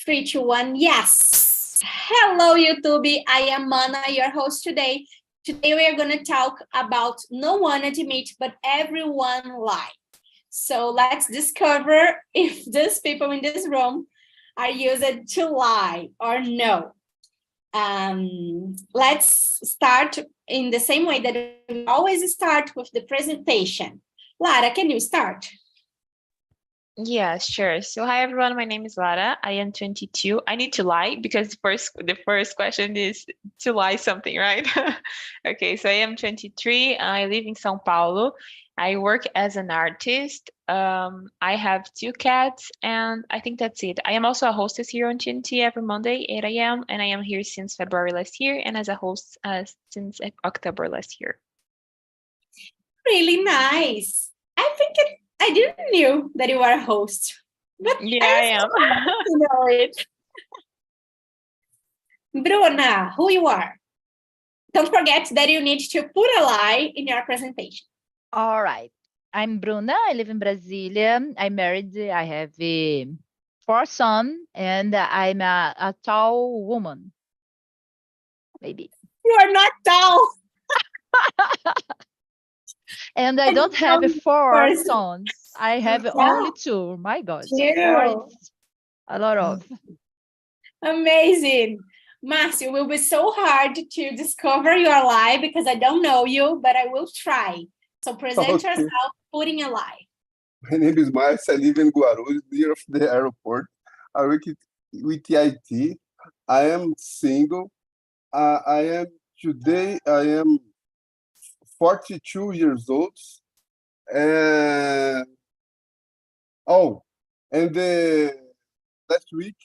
3, 2, 1, yes. Hello, YouTube. I am Mana, your host today. Today we are going to talk about no one admit, but everyone lie. So let's discover if these people in this room are used to lie or no. Let's start in the same way that we always start with the presentation. Lara, can you start? Yeah, sure. So hi everyone, my name is Lara. I am 22. I need to lie because the first question is to lie something, right? Okay, so I am 23. I live in São Paulo. I work as an artist. I have 2 cats, and I think that's it. I am also a hostess here on TNT every Monday, 8 a.m., and I am here since February last year, and as a host since October last year. Really nice. I didn't know that you are a host, but yeah, I am. To know it. Bruna, who you are? Don't forget that you need to put a lie in your presentation. All right. I'm Bruna. I live in Brasilia. I'm married. I have 4 sons, and I'm a tall woman. Maybe. You are not tall. And I don't have 4 sons. I have only 2. My God. 4 is a lot of. Amazing. Marcio, it will be so hard to discover your lie because I don't know you, but I will try. So present yourself putting a lie. My name is Marcio. I live in Guarulhos, near the airport. I work with IT. I am single. I am 42 years old. And last week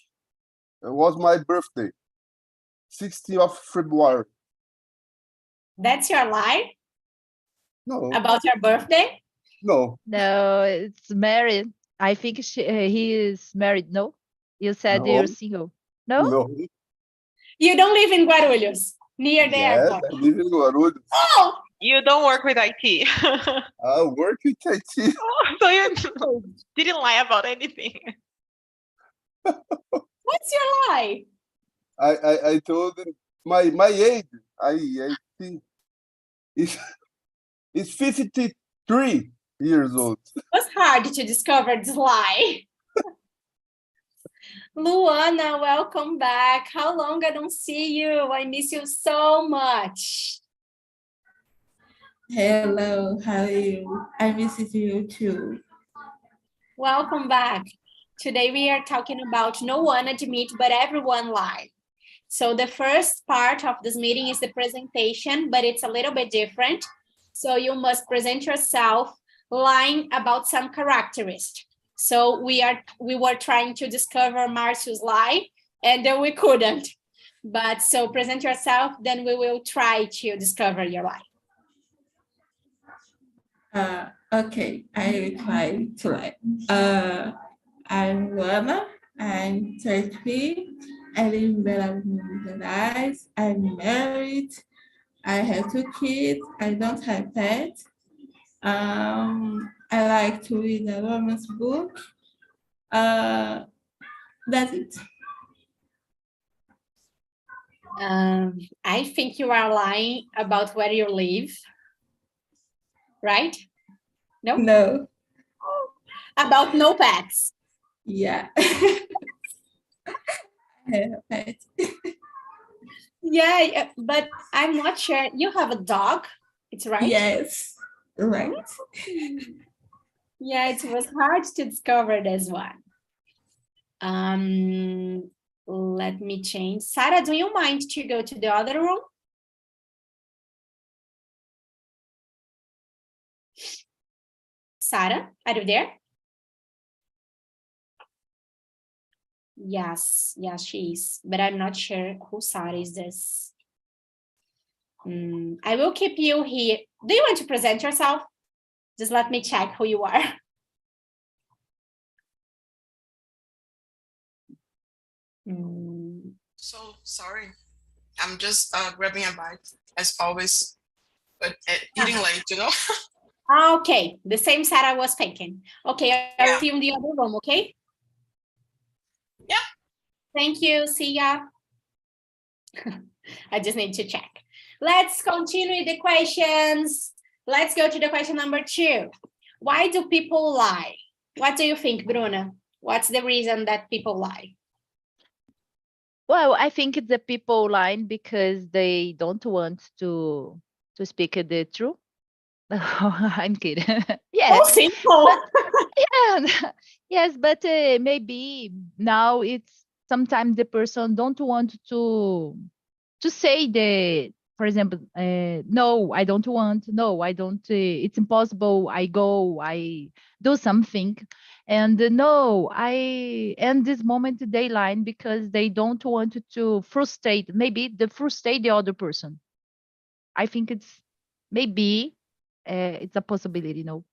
was my birthday, 16th of February. That's your lie? No. About your birthday? No. No, it's married. I think he is married. No? You said No. you're single. No? No. You don't live in Guarulhos, near the airport? I live in Guarulhos. Oh! You don't work with IT. I work with IT. So you didn't lie about anything. What's your lie? I told him my age. I think it's 53 years old. It was hard to discover this lie. Luana, welcome back. How long I don't see you? I miss you so much. Hello, how are you? I miss you too. Welcome back. Today we are talking about no one admit, but everyone lie. So the first part of this meeting is the presentation, but it's a little bit different. So you must present yourself lying about some characteristics. So we were trying to discover Marcio's lie, and then we couldn't. But so present yourself, then we will try to discover your lie. Okay, I will try to lie. I'm Luana. I'm 33. I live in Belo Horizonte. I'm married. I have 2 kids. I don't have pets. I like to read a romance book. That's it. I think you are lying about where you live, right? No? No. About no pets. Yeah. I have a pet. Yeah, but I'm not sure. You have a dog, it's right? Yes, right. Yeah, it was hard to discover this one. Let me change. Sarah, do you mind to go to the other room? Sarah, are you there? Yes, she is, but I'm not sure who Sarah is this. I will keep you here. Do you want to present yourself? Just let me check who you are. So sorry. I'm just grabbing a bite as always, but eating late, you know? Okay, the same Sarah was thinking. Okay, I'll see you in the other room, okay? Yeah. Thank you. See ya. I just need to check. Let's continue the questions. Let's go to the question number 2. Why do people lie? What do you think, Bruno? What's the reason that people lie? Well, I think the people lying because they don't want to speak the truth. I'm kidding. Yeah. Oh, simple. Yeah. Yes, but maybe now it's sometimes the person don't want to say the, for example, no, I don't want, no, I don't, it's impossible, I go, I do something, and no, I end this moment they line because they don't want to frustrate, maybe the frustrate the other person. I think it's maybe it's a possibility, no?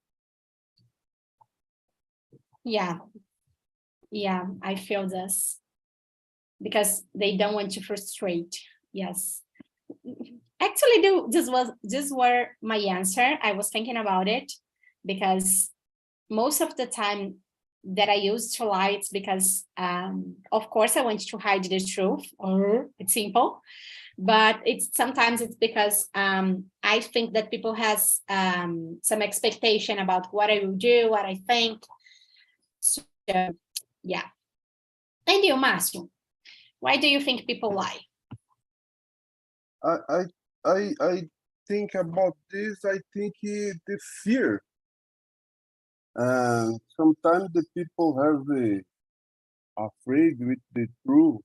Yeah. Yeah, I feel this. Because they don't want to frustrate. Yes. Actually, this were my answer. I was thinking about it because most of the time that I used to lie, it's because, of course, I want to hide the truth, or it's simple. But sometimes it's because I think that people has some expectation about what I will do, what I think. So, yeah. And you, Márcio? Why do you think people lie? I think about this. I think the fear. Sometimes the people have afraid with the truth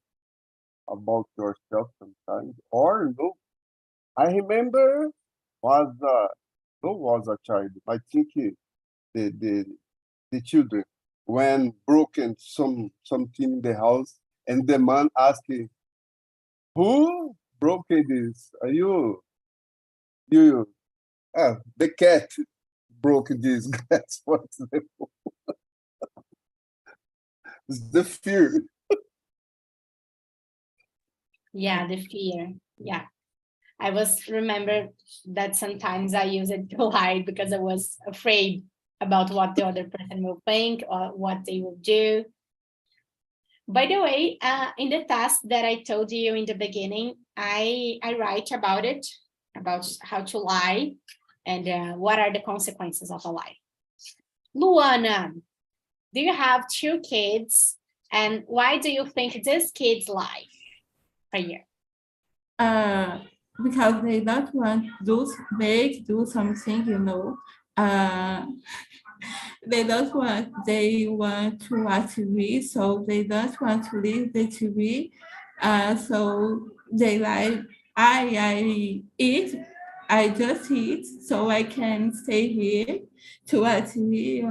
about yourself sometimes, or no. I remember was a child. I think the children when broken something in the house, and the man asking, "Who broke this? Are you? The cat broke this glass." For example, it's the fear. Yeah, the fear. Yeah. I remember that sometimes I use it to hide because I was afraid about what the other person will think or what they will do. By the way, in the task that I told you in the beginning, I write about it, about how to lie and what are the consequences of a lie. Luana, do you have 2 kids? And why do you think these kids lie for you? Because they don't want to do something, they want to watch TV, so they don't want to leave the TV. So they like, I just eat, so I can stay here to watch TV,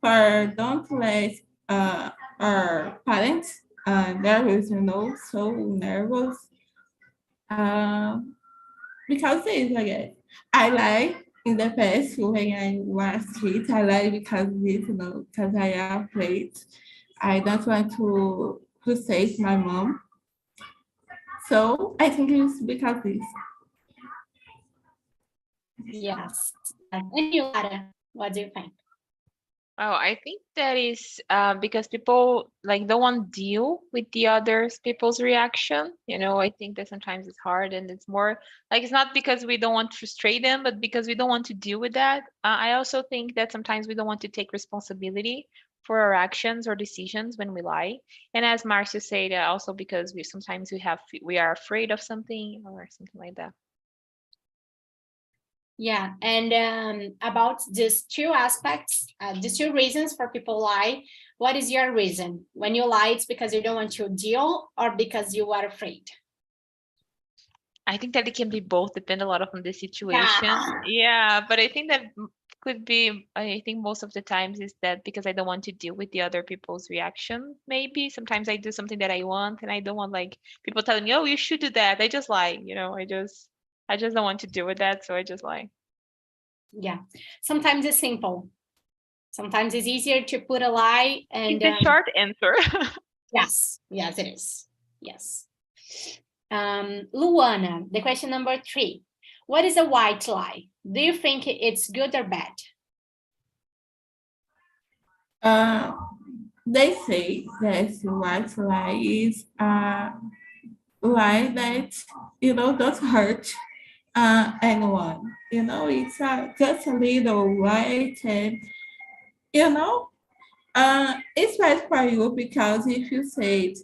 but don't let our parents nervous, so nervous. Because it's like I like in the past when I was kid, I like because this, because I am afraid. I don't want to save my mom. So I think it's because this. Yes. And you, Lara, what do you think? Oh, I think that is because people don't want to deal with the others people's reaction. I think that sometimes it's hard, and it's more it's not because we don't want to frustrate them, but because we don't want to deal with that. I also think that sometimes we don't want to take responsibility for our actions or decisions when we lie. And as Marcia said, also because we are afraid of something or something like that. Yeah, and about these 2 aspects, these 2 reasons for people lie, what is your reason? When you lie, it's because you don't want to deal or because you are afraid? I think that it can be both, depend a lot on the situation. Yeah, but I think that could be, I think most of the times is that because I don't want to deal with the other people's reaction. Maybe sometimes I do something that I want and I don't want people telling me, oh, you should do that. I just lie, I just don't want to deal with that, so I just lie. Yeah, sometimes it's simple. Sometimes it's easier to put a lie and... It's a short answer. Yes, it is. Yes. Luana, the question number 3. What is a white lie? Do you think it's good or bad? they say that white lie is a lie that don't hurt anyone. It's just a little white, and you know it's bad for you because if you say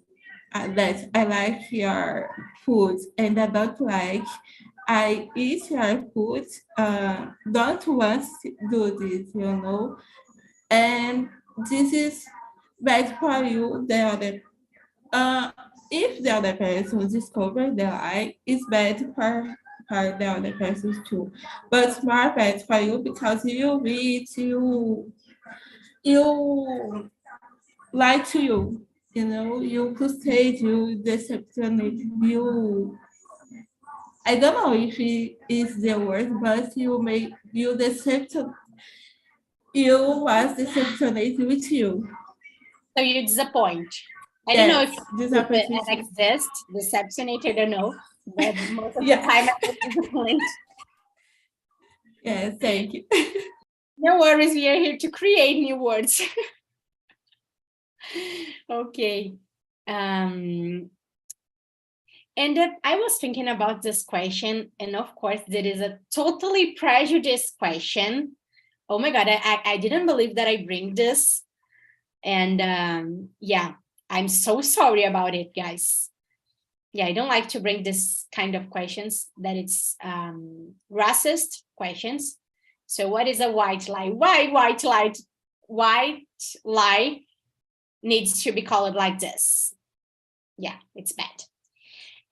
that I like your food and I don't like I eat your food, don't want to do this. And this is bad for you. Uh, if the other person discovers the lie, it's bad for the other person too. But it's more bad for you because you lie to you. You frustrate, you deceptionate, I don't know if it is the word, but you was deceptionate with you. So you disappoint. I don't know if Yes, you disappoint an with you. exist, deceptionate, I don't know. But most of Yeah. the time I would disappoint. Yes, thank you. No worries, we are here to create new words. Okay. And I was thinking about this question, and of course, there is a totally prejudiced question. Oh my God, I didn't believe that I bring this. And yeah, I'm so sorry about it, guys. Yeah, I don't like to bring this kind of questions, that it's racist questions. So what is a white lie? Why white lie needs to be called like this? Yeah, it's bad.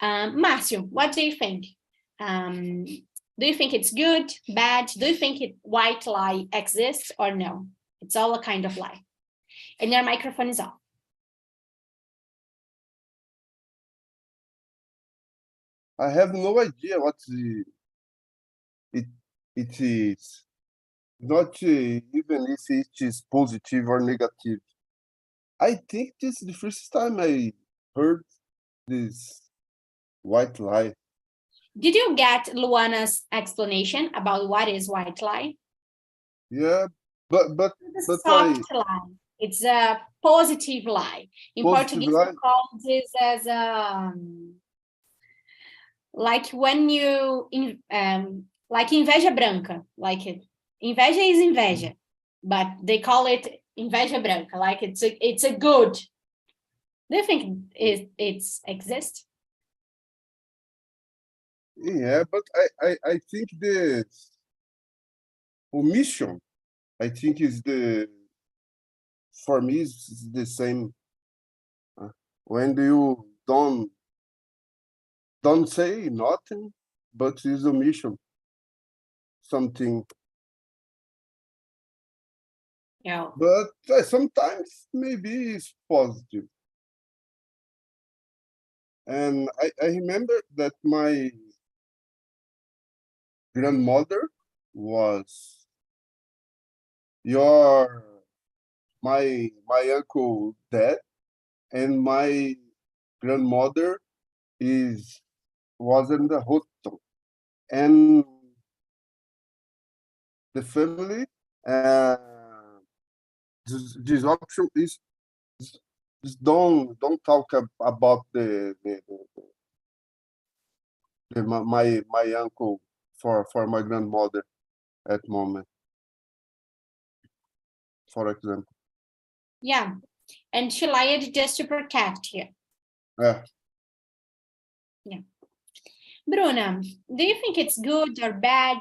Márcio, what do you think? Do you think it's good, bad? Do you think white lie exists or no? It's all a kind of lie. And your microphone is off. I have no idea what it is. Not even if it is positive or negative. I think this is the first time I heard this white lie. Did you get Luana's explanation about what is white lie? Yeah, but It's a soft lie. It's a positive lie. In Portuguese, we call this as like when you like inveja branca. Like inveja is inveja, but they call it inveja branca. Like it's a good. Do you think it's exist? Yeah, but I think the omission, I think is for me is the same. When you don't say nothing, but is omission, something. Yeah. But sometimes maybe it's positive. And I remember that my grandmother was my uncle dad, and my grandmother was in the hospital, and the family this option is don't talk about my uncle for my grandmother at the moment, for example. Yeah, and she lied just to protect you. Yeah. Yeah. Bruna, do you think it's good or bad?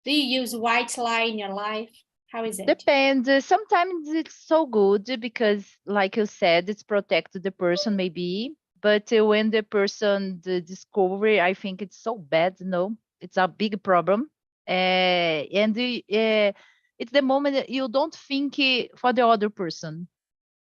Do you use white lie in your life? How is it? Depends. Sometimes it's so good because, like you said, it's protect the person maybe. But when the person discover, I think it's so bad. No, it's a big problem. And it's the moment that you don't think for the other person,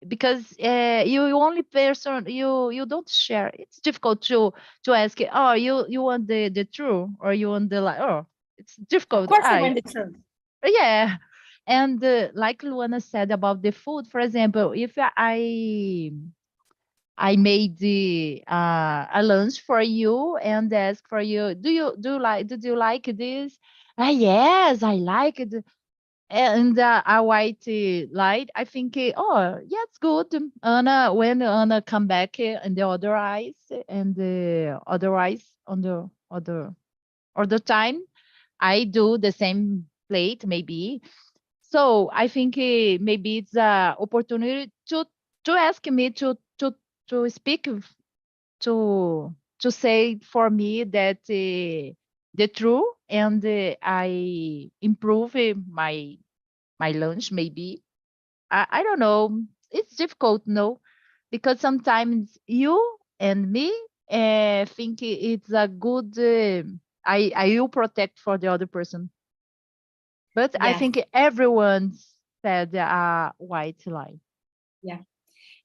because you only person you don't share. It's difficult to ask. Oh, you want the truth or you want the lie? Oh, it's difficult. Of course, I want the truth. Yeah. And like Luana said about the food, for example, if I made a lunch for you and ask for you, do you like this? Ah, yes, I like it. and a white light, I think, oh, yeah, it's good. Anna, when Anna come back in the other eyes and the other eyes on the other time, I do the same plate maybe. So I think maybe it's a opportunity to ask me to speak to say for me that the true and I improve my lunch maybe. I don't know. It's difficult, no, because sometimes you and me think it's a good. I will protect for the other person, but I Yeah, think everyone said a white lie. yeah.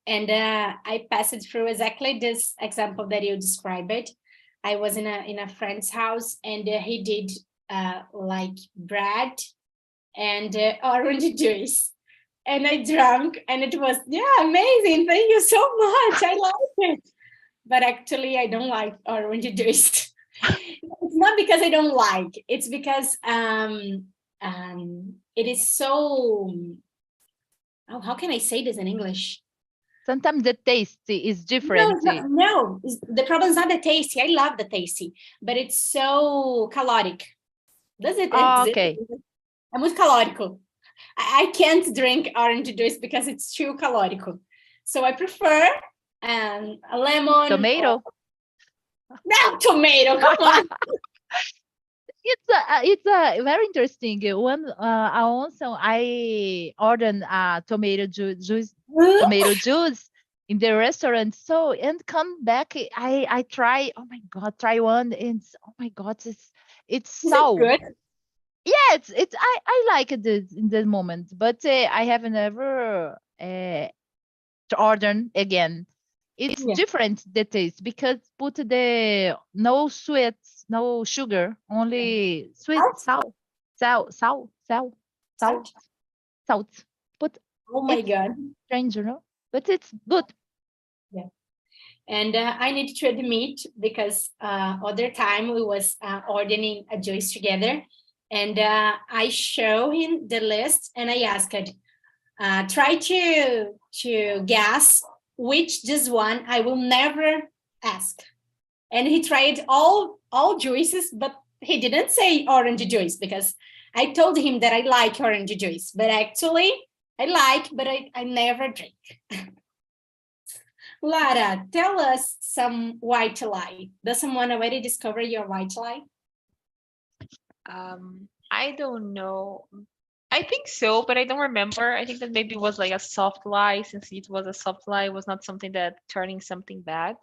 And I passed through exactly this example that you described. I was in a friend's house, and he did like bread and orange juice. And I drank, and it was, yeah, amazing. Thank you so much. I like it. But actually, I don't like orange juice. It's not because I don't like. It's because it is so. Oh, how can I say this in English? Sometimes the taste is No, different. no. The problem is not the tasty. I love the tasty, but it's so caloric. Does it Oh, exist? okay. É muito calórico. I can't drink orange juice because it's too caloric. So I prefer a lemon. Tomato. No, tomato. Come on. It's a very interesting. One also I ordered tomato juice in the restaurant. So and come back, I try. Oh my god, try one and oh my god, it's Is it sour. good? Yeah, it's I like it in the moment, but I have never to order again. It's Yeah. different the taste because put the no sweet, no sugar, only sweet Salt? salt. Salt. But Oh my it's God. strange, you know. But it's good. Yeah. And I need to admit, because other time we was ordering a juice together, and I show him the list, and I asked, try to guess which this one I will never ask. And he tried all juices, but he didn't say orange juice, because I told him that I like orange juice, but actually I like, but I never drink. Lara, tell us some white lie. Does someone already discover your white lie? I don't know. I think so, but I don't remember. I think that maybe it was like a soft lie. Since it was a soft lie, it was not something that turning something bad.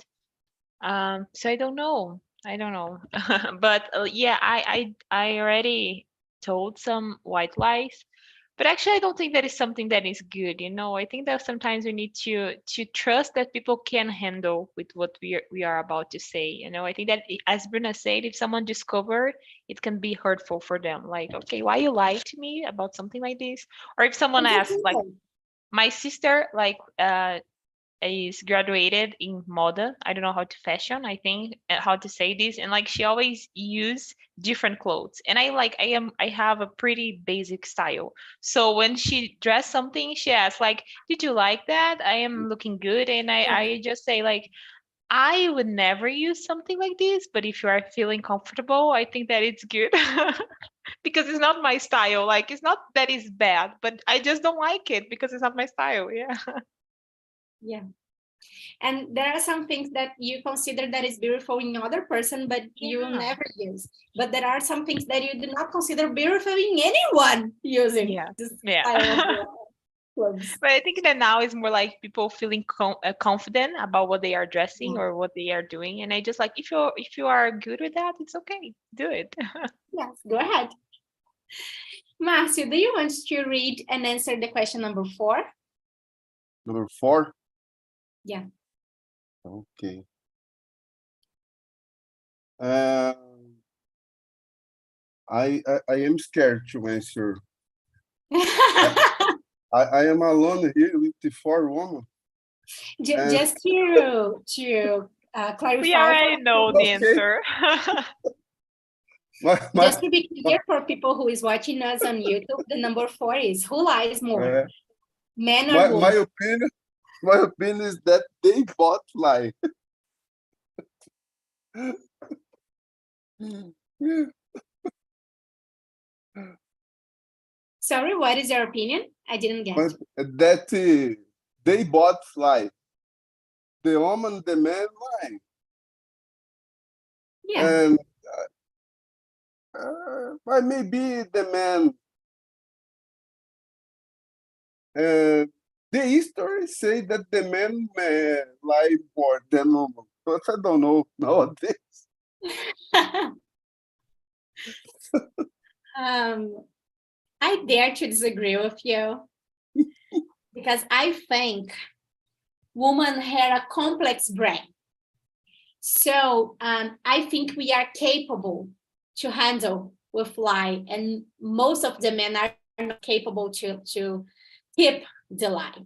So I don't know. I don't know. But yeah, I already told some white lies. But actually, I don't think that is something that is good. I think that sometimes we need to trust that people can handle with what we are about to say. I think that as Bruna said, if someone discover, it can be hurtful for them. Like, okay, why you lied to me about something like this? Or if someone asks, like my sister, like is graduated in moda. I don't know how to fashion, I think, how to say this, and like she always use different clothes, and I have a pretty basic style. So when she dress something, she asks like, did you like that? I am looking good. And I just say like, I would never use something like this, but if you are feeling comfortable, I think that it's good. Because it's not my style. Like, it's not that it's bad, but I just don't like it because it's not my style. Yeah. Yeah. And there are some things that you consider that is beautiful in other person, but you will never use. But there are some things that you do not consider beautiful in anyone using. Yeah. This Yeah. style of clothes. But I think that now is more like people feeling confident about what they are dressing or what they are doing, and I just like, if you are good with that, it's okay, do it. Yes, go ahead. Marcio, do you want to read and answer the question number 4? Number 4? Yeah. Okay. I am scared to answer. I am alone here with the 4 women. Just to clarify. We already know the answer. Just to be clear for people who is watching us on YouTube, the number 4 is who lies more, men or women? My opinion is that they both lie. Sorry, what is your opinion? I didn't get it. That they both lie. The woman, the man lie. Yeah. And but maybe the man. The history say that the men lie more than women, but I don't know nowadays. I dare to disagree with you because I think women have a complex brain. So I think we are capable to handle with lie, and most of the men are not capable to keep the lie.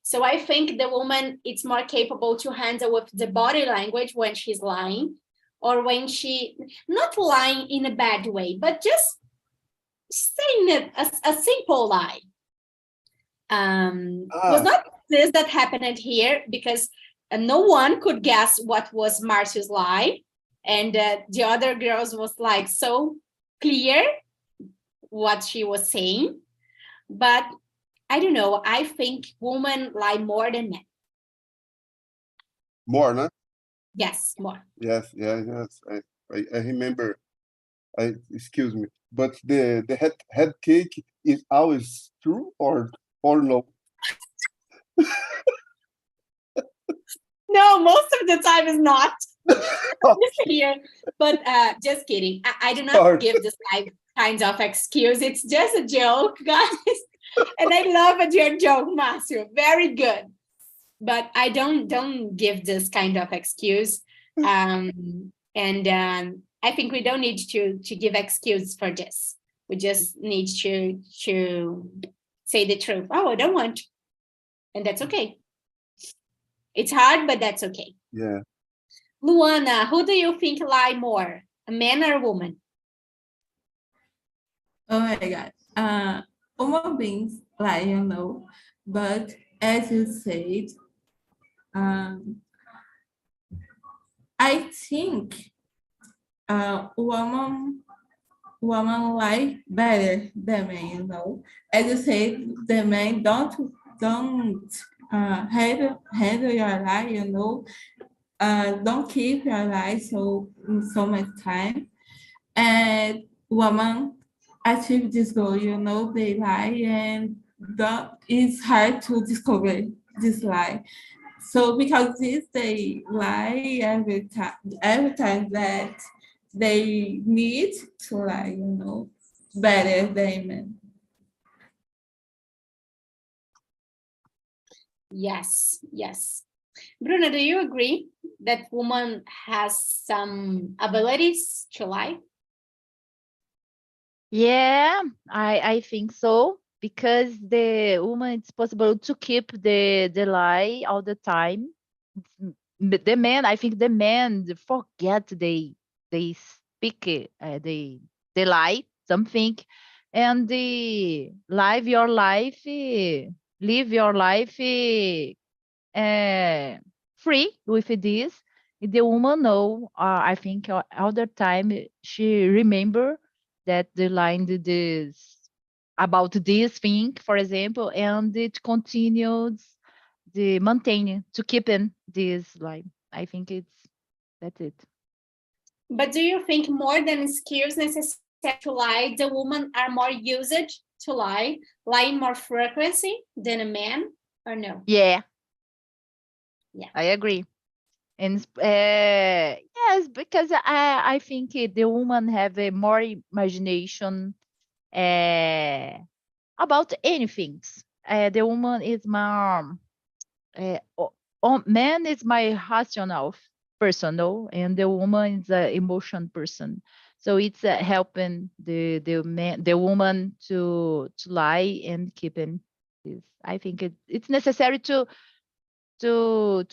So I think the woman is more capable to handle with the body language when she's lying, or when she, not lying in a bad way, but just saying a simple lie. Was not this that happened here, because no one could guess what was Marcia's lie, and the other girls was like so clear what she was saying. But I don't know, I think women lie more than men. More, no? Yes, more. Yes. I remember. Excuse me, but the head cake is always true or no? No, most of the time is not. Just here, but just kidding. I do not give this kinds of excuse. It's just a joke, guys. And I love your joke, Marcio. Very good. But I don't give this kind of excuse. I think we don't need to give excuse for this. We just need to say the truth. Oh, I don't want. And that's okay. It's hard, but that's okay. Yeah. Luana, who do you think lie more, a man or a woman? Oh my God. Human beings lie, you know, but as you said, I think woman lie better than men, you know. As you said, the men don't handle your lie, you know. Don't keep your lie so much time. And woman achieve this goal, you know, they lie, and it's hard to discover this lie. So because this, they lie every time that they need to lie, you know, better than men. Yes. Bruno, do you agree that woman has some abilities to lie? Yeah, I think so, because the woman, it's possible to keep the lie all the time. But the man, I think the man forget they speak they lie something, and the live your life live your life free with this. The woman know, I think all the time she remember that the line this about this thing, for example, and it continues the maintaining to keep in this line. I think that's it. But do you think more than skills necessary to lie, the women are more used to lie more frequency than a man, or no? Yeah. Yeah. I agree. And yes, because I think the woman have a more imagination about anything. The woman is more man is my rational person, no, and the woman is a emotion person. So it's helping the woman to lie and keeping this. I think it's necessary to do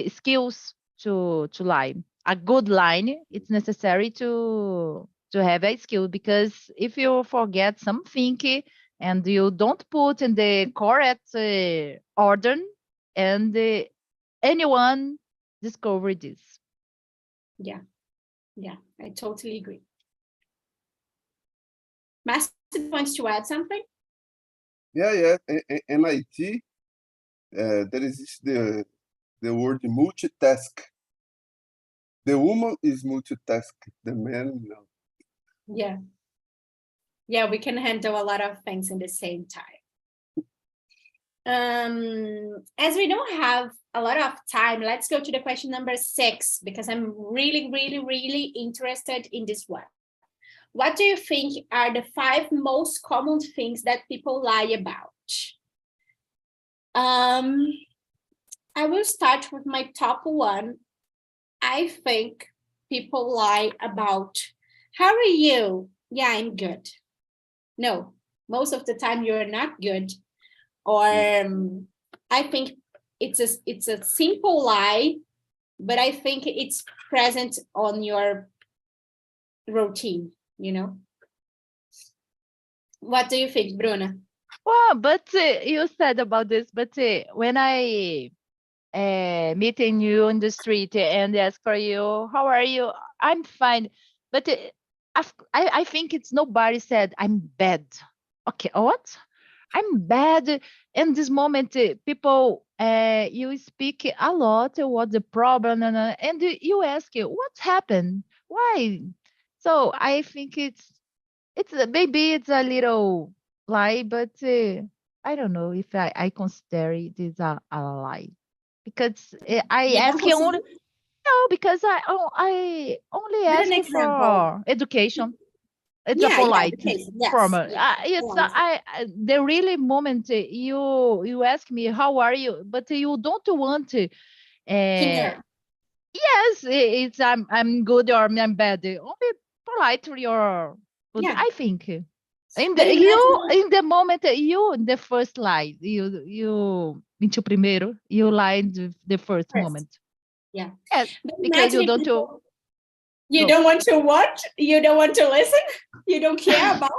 skills to lie. a good line, it's necessary to have a skill, because if you forget something and you don't put in the correct order, and anyone discover this. Yeah, I totally agree. Master wants to add something? Yeah. In IT, there is the word multitask. The woman is multitask. The man, no. Yeah, we can handle a lot of things in the same time. As we don't have a lot of time, let's go to the question number 6, because I'm really interested in this one. What do you think are the 5 most common things that people lie about? I will start with my top one. I think people lie about, how are you? Yeah, I'm good. No, most of the time you're not good. Or I think it's a simple lie, but I think it's present on your routine, you know? What do you think, Bruno? Well, but you said about this, but when I meeting you on the street and ask for you, how are you? I'm fine. But I think it's nobody said I'm bad. Okay, what? I'm bad. In this moment, people, you speak a lot what the problem, and you ask what happened, why? So I think it's maybe it's a little lie, but I don't know if I consider it is a lie, because I You don't ask you consider- only no, because I only Give ask an you example. for education. It's a Yeah, polite education. Yes, formal. yes, It's polite. the really moment you ask me how are you, but you don't want to. Here. Yes, it's I'm good or I'm bad. Only polite or good. Yeah. I think in But in the moment you in the first lie you into primeiro you lied the first moment. Yeah. Yes, But because you imagine don't people, you go. don't want to watch, you don't want to listen, you don't care about.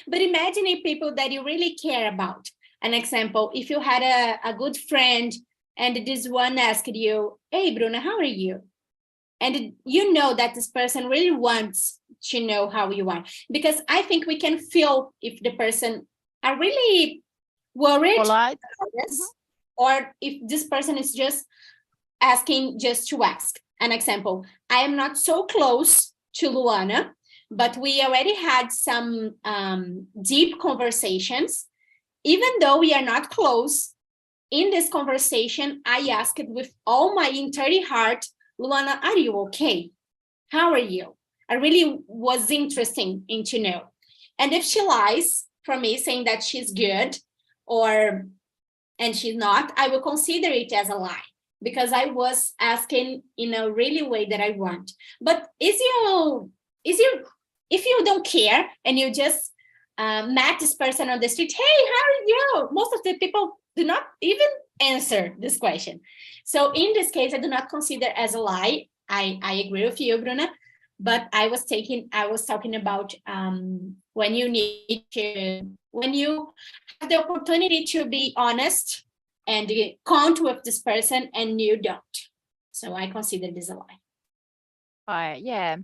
But imagining people that you really care about. An example, if you had a good friend and this one asked you, hey, Bruno, how are you? And you know that this person really wants to know how you are. Because I think we can feel if the person are really worried Polite. about this, or if this person is just asking just to ask. An example, I am not so close to Luana, but we already had some deep conversations. Even though we are not close, in this conversation, I asked with all my entire heart, Luana, are you okay? How are you? I really was interesting in to know. And if she lies for me saying that she's good and she's not, I will consider it as a lie, because I was asking in a really way that I want. But if you don't care and you just met this person on the street, hey, how are you? Most of the people do not even answer this question. So in this case, I do not consider as a lie. I agree with you, Bruna, but I was talking about when you have the opportunity to be honest and count with this person and you don't. So I consider this a lie. Yeah.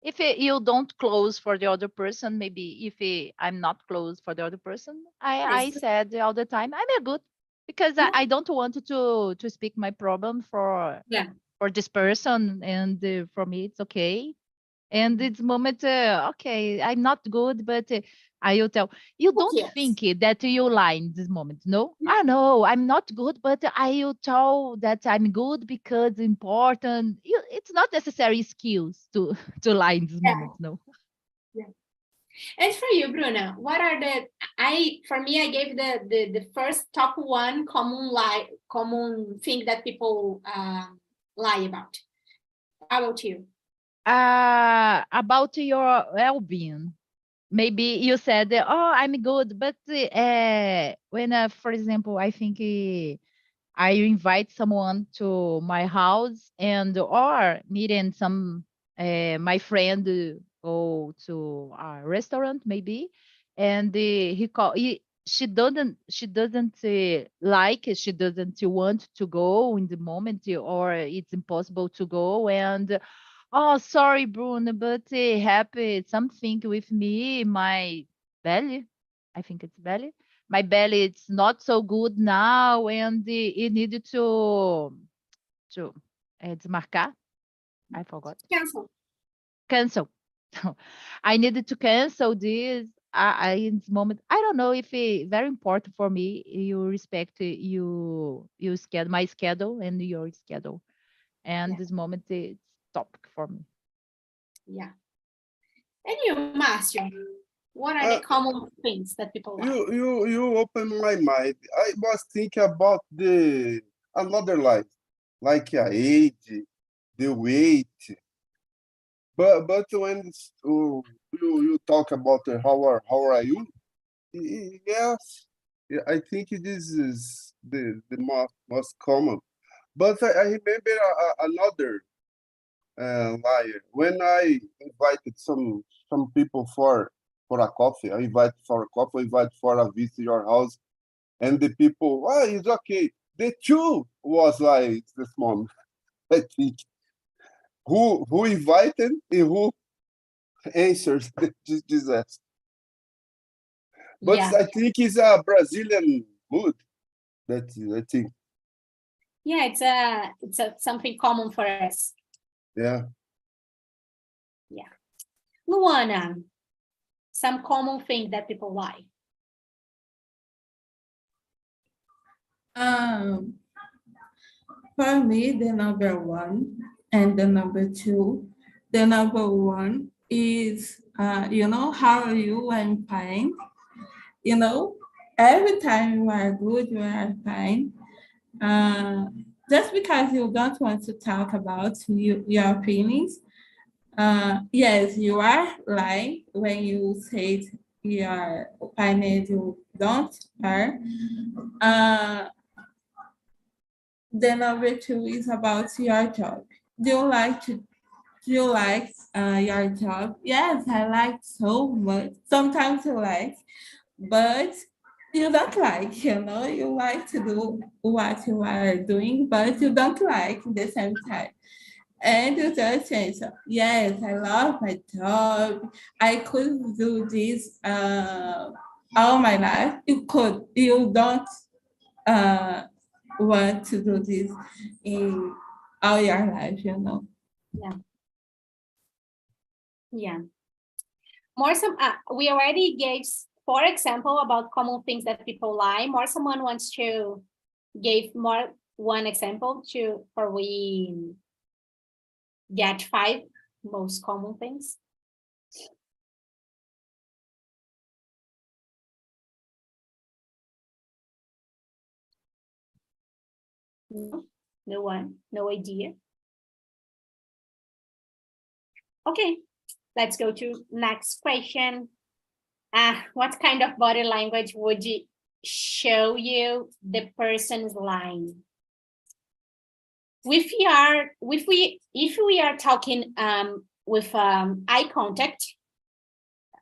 If you don't close for the other person, maybe if I'm not close for the other person, I Yes. said all the time, I'm a good, because Yeah. I don't want to speak my problem for this person, and for me it's okay. And this moment, okay, I'm not good, but I will tell you. Don't Yes. think that you lie in this moment. No, Yeah. I know I'm not good, but I will tell that I'm good because important. It's not necessary skills to to lie in this moment. No. And for you, Bruna, what are for me, I gave the first top one common thing that people lie about. How about you? About your well-being. Maybe you said, "Oh, I'm good," but when, for example, I think I invite someone to my house and or meeting some my friend go to a restaurant maybe, and she doesn't like she doesn't want to go in the moment or it's impossible to go and oh sorry Bruno but happy something with me my belly I think it's belly my belly it's not so good now and it needed to desmarcar. I forgot. Cancel. Cancel. I needed to cancel this. In this moment, I don't know if it's very important for me. You respect you schedule my schedule and your schedule, and Yeah. this moment it's topic for me. Yeah. And you, Márcio, what are the common things that people like? You open my mind. I was thinking about the another life, like age, the weight. But when you talk about how are you? Yes, yeah, I think this is the most common. But I remember another liar when I invited some people for a coffee. I invite for a coffee, I invite for a visit to your house, and the people, it's okay. The two was like this moment. I think who invited and who answers this disaster. But Yeah. I think it's a Brazilian mood. That I think. Yeah, it's a something common for us. Yeah. Yeah. Luana, some common thing that people like. For me, the number one and the number two. The number one is, how are you? I'm fine. Every time you are good, you are fine. Just because you don't want to talk about your feelings, yes, you are lying when you say you are fine and you don't are. The number two is about your job. Do you like your job? Yes, I like so much. Sometimes you like, but you don't like, you like to do what you are doing, but you don't like at the same time. And you just say, yes, I love my job. I could do this all my life. You don't uh, want to do this in all your life. Yeah. Yeah. More some we already gave 4 example about common things that people like. More someone wants to give more one example for we get 5 most common things. No one, no idea. Okay, let's go to next question. What kind of body language would you show you the person's lying? If we are talking with eyes contact,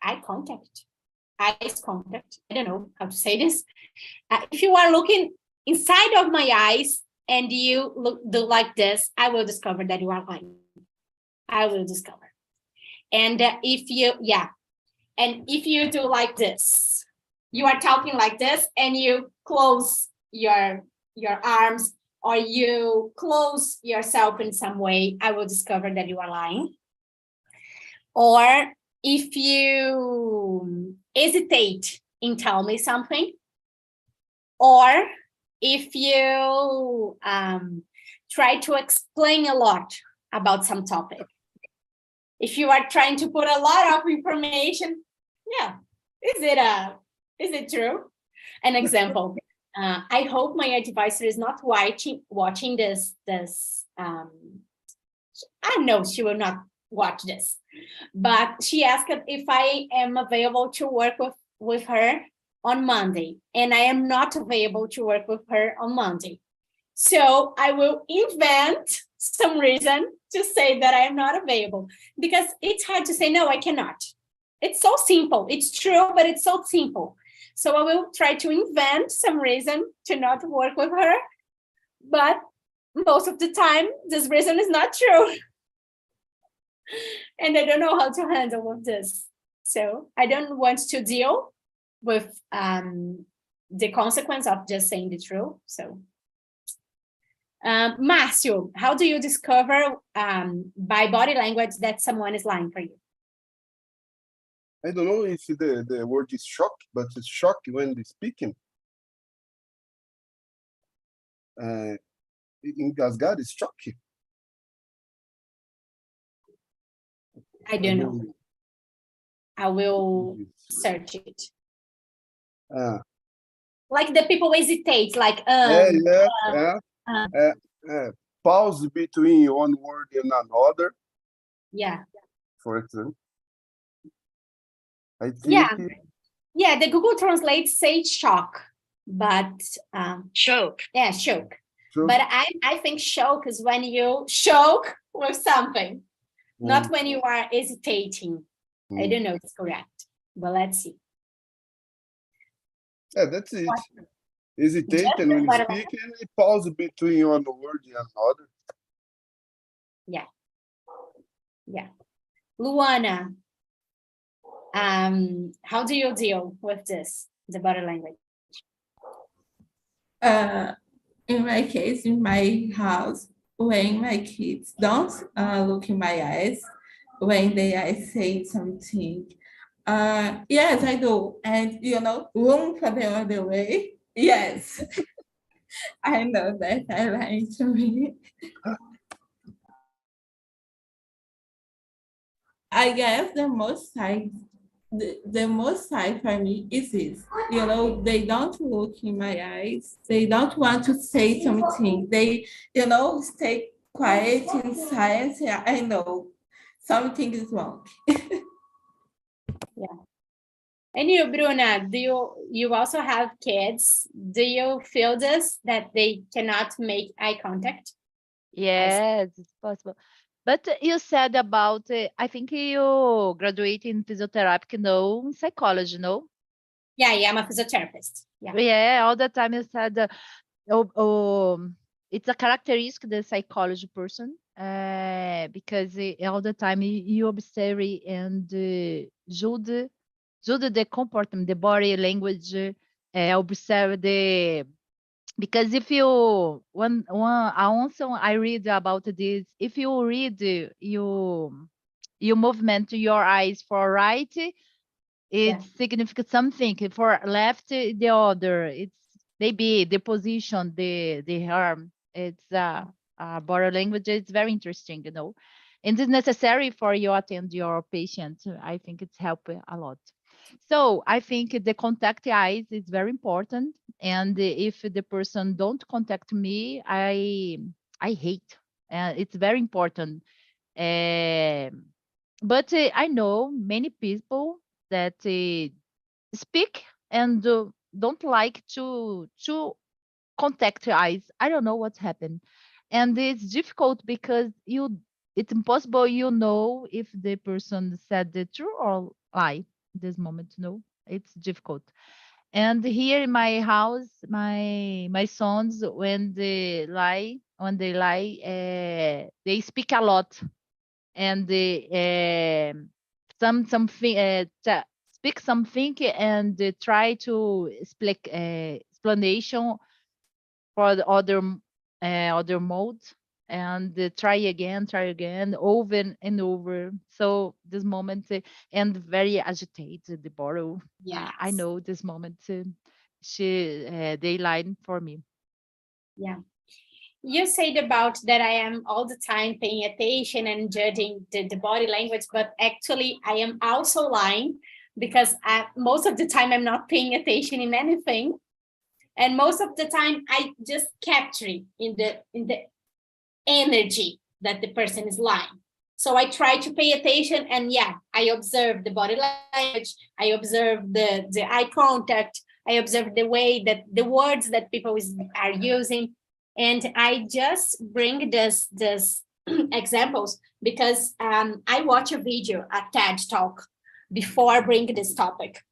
I don't know how to say this. If you are looking inside of my eyes and you do like this, I will discover that you are lying. I will discover. And if you do like this, you are talking like this and you close your arms or you close yourself in some way, I will discover that you are lying. Or if you hesitate in telling me something, or if you try to explain a lot about some topic. If you are trying to put a lot of information, yeah, is it true? An example. I hope my advisor is not watching this. I know she will not watch this, but she asked if I am available to work with her on Monday, and I am not available to work with her on Monday. So I will invent some reason to say that I am not available, because it's hard to say, no, I cannot. It's so simple. It's true, but it's so simple. So I will try to invent some reason to not work with her. But most of the time, this reason is not true. And I don't know how to handle with this. So I don't want to deal with the consequence of just saying the truth. So, Márcio, how do you discover by body language that someone is lying for you? I don't know if the word is shock, but it's shock when they're speaking. Engasgado is choque. I don't know. I will search it. Like the people hesitate, like pause between one word and another. Yeah. For example. I think Yeah, the Google Translate says shock, but Choke. yeah, shock. But I think shock is when you shock with something, not when you are hesitating. I don't know if it's correct, but let's see. Yeah, that's it. Hesitate and when you speak, and pause between one word and another. Yeah. Yeah. Luana, how do you deal with this, the body language? In my case, in my house, when my kids don't look in my eyes, when they are saying something, yes, I do. And, room for the other way. Yes. I know that I like to me. I guess the most side for me is this. They don't look in my eyes. They don't want to say something. They, stay quiet in silence. I know something is wrong. Yeah. And you, Bruna, do you also have kids? Do you feel this, that they cannot make eye contact? Yes, it's possible. But you said about, I think you graduate in physiotherapy, no, psychology, no? Yeah, I'm a physiotherapist. Yeah. Yeah, all the time you said, it's a characteristic the psychology person, because all the time you observe and judge the comportment, the body language, observe because if you also I read about this, if you read you movement your eyes for right, it signifies something, for left the other. It's maybe the position, the arm. It's body language. It's very interesting, and it's necessary for you attend your patient. I think it's helped a lot. So I think the contact eyes is very important. And if the person don't contact me, I hate. It's very important. But I know many people that speak and don't like to contact eyes. I don't know what's happened. And it's difficult because it's impossible if the person said the truth or lie this moment. It's difficult. And here in my house, my sons, when they lie, they speak a lot, and they something speak something, and they try to speak explanation for the other mode, and try again over and over. So this moment and very agitated the bottle. Yeah, I know this moment they lied for me. Yeah. You said about that I am all the time paying attention and judging the body language, but actually I am also lying, because most of the time I'm not paying attention in anything. And most of the time I just capture in the energy that the person is lying. So I try to pay attention, and I observe the body language, I observe the eye contact, I observe the way that the words that people are using. And I just bring this examples because I watch a video, a TED talk, before bringing this topic.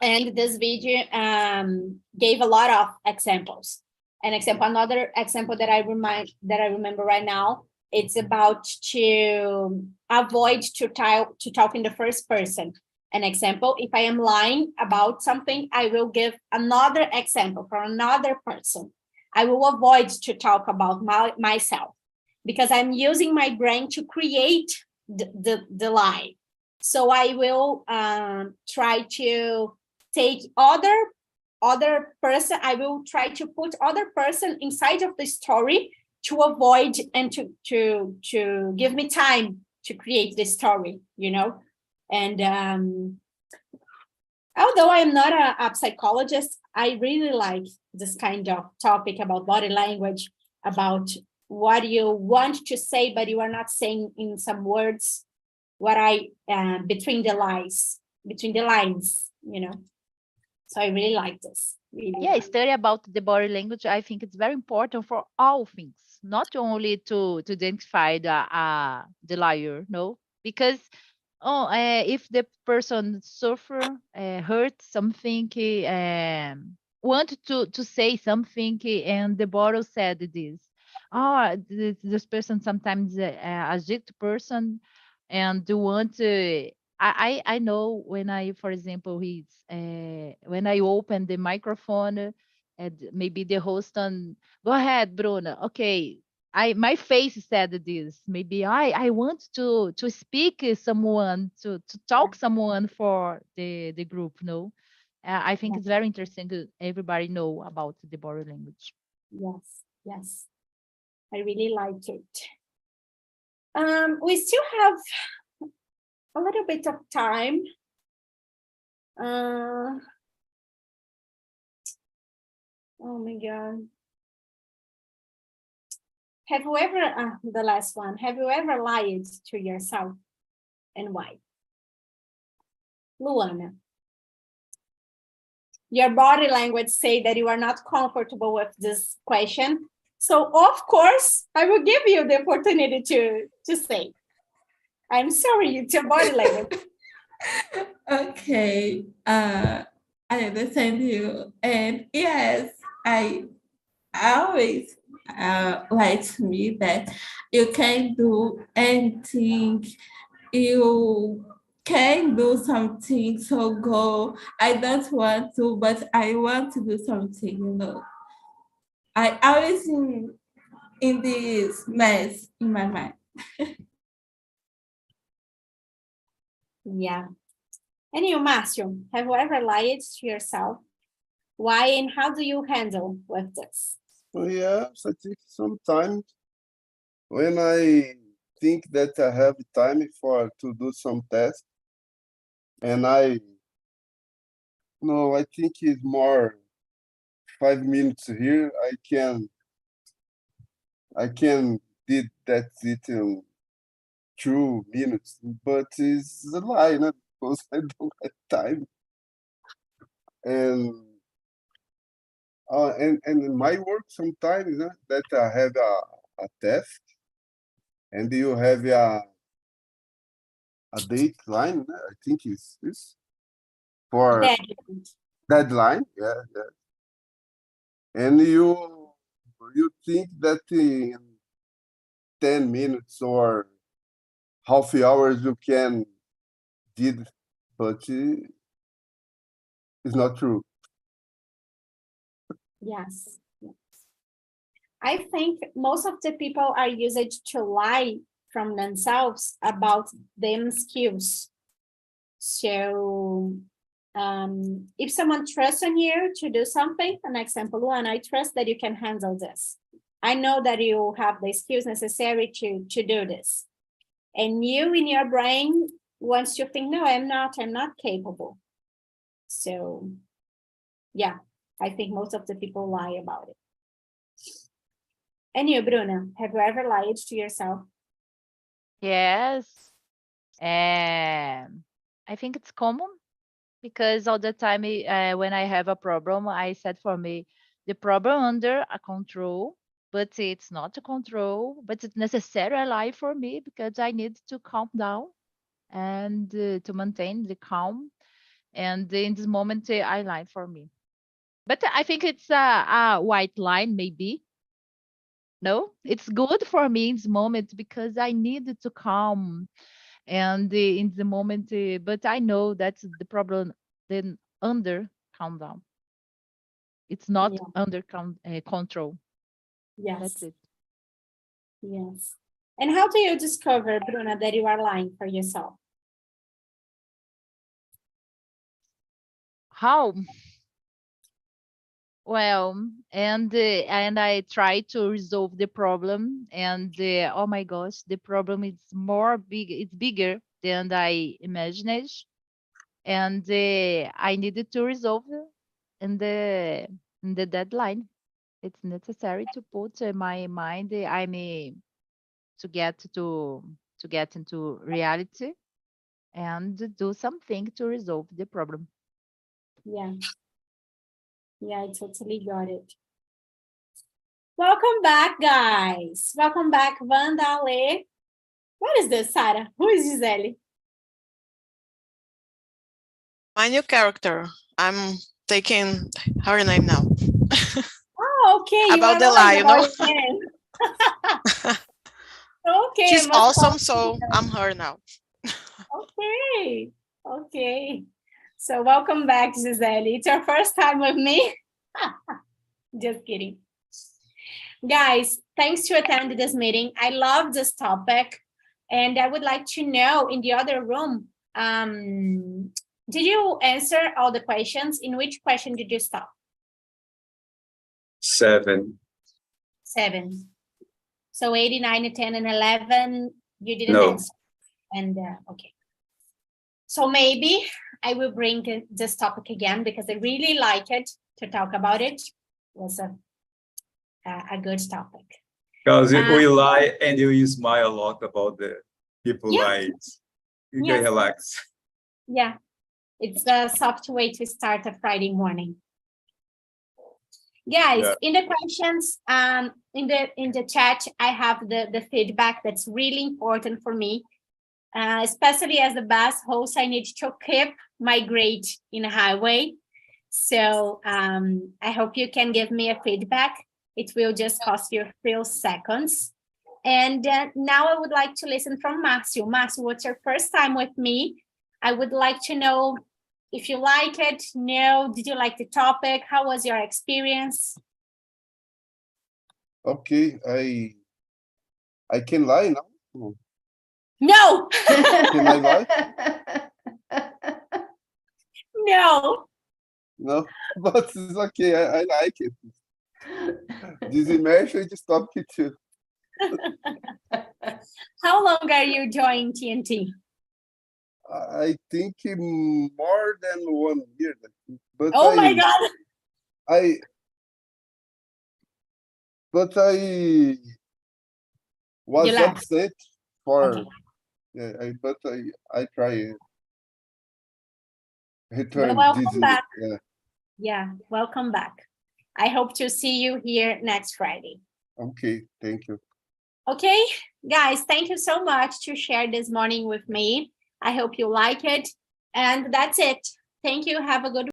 And this video gave a lot of examples. Another example that I remember right now, it's about to avoid to talk in the first person. An example, if I am lying about something, I will give another example for another person. I will avoid to talk about myself because I'm using my brain to create the lie. So I will try to take other person. I will try to put other person inside of the story to avoid and to give me time to create the story, you know. And although I'm not a psychologist, I really like this kind of topic about body language, about what you want to say, but you are not saying in some words, what between the lines, you know. So I really like this. Really Yeah, like. study about the body language. I think it's very important for all things, not only to identify the liar, no, because if the person suffer, hurt something, want to say something, and the bottle said this. This person sometimes a strict person, and want to. I know when I, for example, when I open the microphone, and maybe the host go ahead, Bruno. Okay, my face said this. Maybe I want to speak someone to talk someone for the group. No, I think it's very interesting to everybody know about the body language. Yes, I really like it. We still have a little bit of time. Oh my God. Have you ever, the last one, have you ever lied to yourself, and why? Luana, your body language say that you are not comfortable with this question. So of course, I will give you the opportunity to say. I'm sorry, it's your body language. Okay, I understand you. And yes, I always like to me that you can do anything, you can do something, so go. I don't want to, but I want to do something, you know. I always in this mess in my mind. Yeah. And you, Márcio, have you ever lied to yourself? Why and how do you handle with this? Yes, I think sometimes when I think that I have time to do some test, and I think it's more 5 minutes here. I can did that it in 2 minutes, but it's a lie, not because I don't have time. And in my work sometimes that I have a task, and you have a deadline. I think it's for deadline. Yeah. And you think that in 10 minutes or half hours you can did, but it's not true. Yes. I think most of the people are used to lie from themselves about them skills. So if someone trusts on you to do something, an example, Luana, I trust that you can handle this. I know that you have the skills necessary to do this. And you in your brain wants to think, no, I'm not capable. So yeah, I think most of the people lie about it. And you, Bruna, have you ever lied to yourself? Yes. I think it's common because all the time when I have a problem, I said for me, the problem under a control, but it's not to control, but it's necessary a lie for me because I need to calm down and to maintain the calm. And in this moment, I lie for me. But I think it's a white line, maybe. No, it's good for me in this moment because I needed to calm and in the moment, but I know that's the problem. Then under calm down, it's not Yeah. under control. Yes. That's it. Yes. And how do you discover, Bruna, that you are lying for yourself? How? Well, and I try to resolve the problem, and oh my gosh, the problem is more big. It's bigger than I imagined, and I needed to resolve in the deadline. It's necessary to put my mind. To get into reality and do something to resolve the problem. Yeah. Yeah, I totally got it. Welcome back, guys. Welcome back, Wanda, Ale. What is this, Sarah? Who is Gisele? My new character. I'm taking her name now. Oh, okay. You About are the not lie, like you know? the Okay. She's must awesome, talk so to her. I'm her now. Okay. Okay. So welcome back, Gisele. It's your first time with me. Just kidding. Guys, thanks to attend this meeting. I love this topic. And I would like to know in the other room, did you answer all the questions? In which question did you stop? 7. 7. So 8, 9, 10, and 11, you didn't No. answer. And okay. So maybe I will bring this topic again because I really like it to talk about it. It was a good topic. Because we lie and you smile a lot about the people Yeah. lie. You Yes. can relax. Yeah, it's a soft way to start a Friday morning. Guys, Yeah. in the questions, in the chat, I have the feedback that's really important for me. Especially as the bus host, I need to keep my grade in a highway. So I hope you can give me a feedback. It will just cost you a few seconds. And now I would like to listen from Marcio. Marcio, what's your first time with me? I would like to know if you like it. No, did you like the topic? How was your experience? Okay, I can lie now. No, Can I lie? no. No, but it's okay. I like it. This immersion is topic too. How long are you joining TNT? I think more than 1 year. But Oh my God. I was You left. upset for Okay. yeah, but I try return welcome this back. yeah. Yeah, welcome back. I hope to see you here next Friday. Okay, thank you. Okay, guys, thank you so much to share this morning with me. I hope you like it. And that's it. Thank you. Have a good